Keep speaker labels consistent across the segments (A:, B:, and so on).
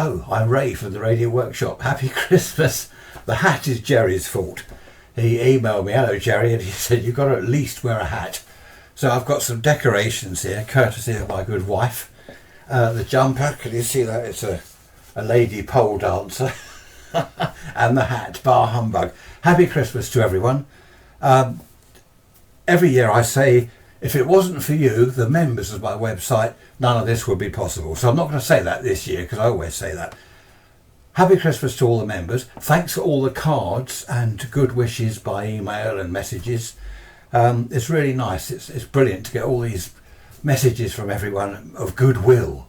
A: Hello, I'm Ray from the Radio Workshop. Happy Christmas. The hat is Jerry's fault. He emailed me, hello Jerry, and he said you've got to at least wear a hat. So I've got some decorations here, courtesy of my good wife. The jumper, can you see that? It's a lady pole dancer. And the hat, bar humbug. Happy Christmas to everyone. Every year I say, if it wasn't for you, the members of my website, none of this would be possible. So I'm not going to say that this year, because I always say that. Happy Christmas to all the members. Thanks for all the cards and good wishes by email and messages. It's really nice. It's brilliant to get all these messages from everyone of goodwill,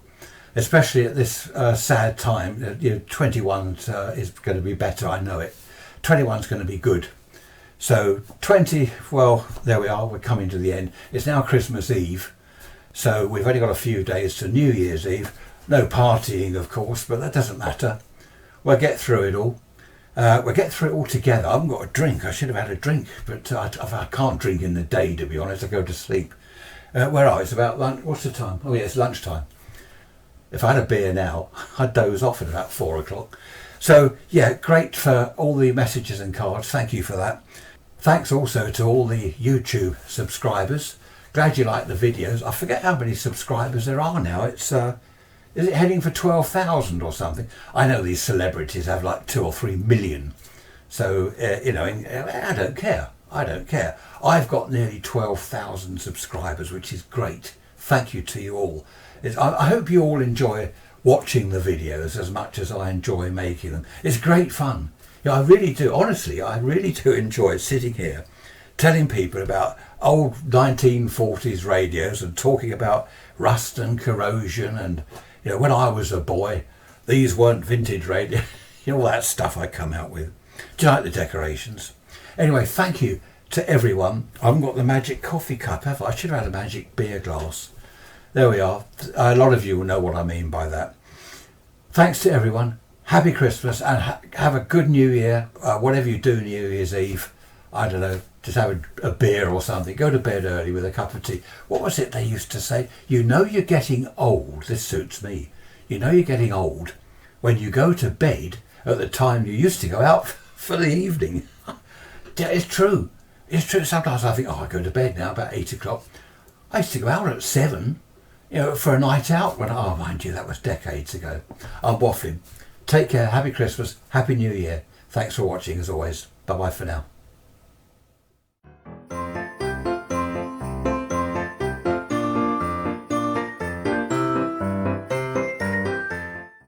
A: especially at this sad time. 21 is going to be better, I know it. 21's going to be good. So 20, well, there we are, we're coming to the end. It's now Christmas Eve, so we've only got a few days to New Year's Eve. No partying, of course, but that doesn't matter. We'll get through it all. We'll get through it all together. I haven't got a drink. I should have had a drink, but I can't drink in the day, to be honest. I go to sleep. Where are we? It's about lunch. What's the time? Oh yeah, it's lunchtime. If I had a beer now, I'd doze off at about 4 o'clock. So yeah, great for all the messages and cards. Thank you for that. Thanks also to all the YouTube subscribers. Glad you like the videos. I forget how many subscribers there are now. It's is it heading for 12,000 or something? I know these celebrities have like 2 or 3 million. So, I don't care. I don't care. I've got nearly 12,000 subscribers, which is great. Thank you to you all. I hope you all enjoy watching the videos as much as I enjoy making them. It's great fun. I really do. Honestly, I really do enjoy sitting here telling people about old 1940s radios and talking about rust and corrosion and, when I was a boy, these weren't vintage radios. All that stuff I come out with. Do you like the decorations? Anyway, thank you to everyone. I haven't got the magic coffee cup, have I? I should have had a magic beer glass. There we are. A lot of you will know what I mean by that. Thanks to everyone. Happy Christmas and have a good New Year. Whatever you do New Year's Eve, I don't know, just have a beer or something. Go to bed early with a cup of tea. What was it they used to say? You're getting old. This suits me. You're getting old when you go to bed at the time you used to go out for the evening. It's true. It's true. Sometimes I think, I go to bed now about 8 o'clock. I used to go out at 7, for a night out. Mind you, that was decades ago. I'm waffling. Take care. Happy Christmas. Happy New Year. Thanks for watching as always. Bye bye for now.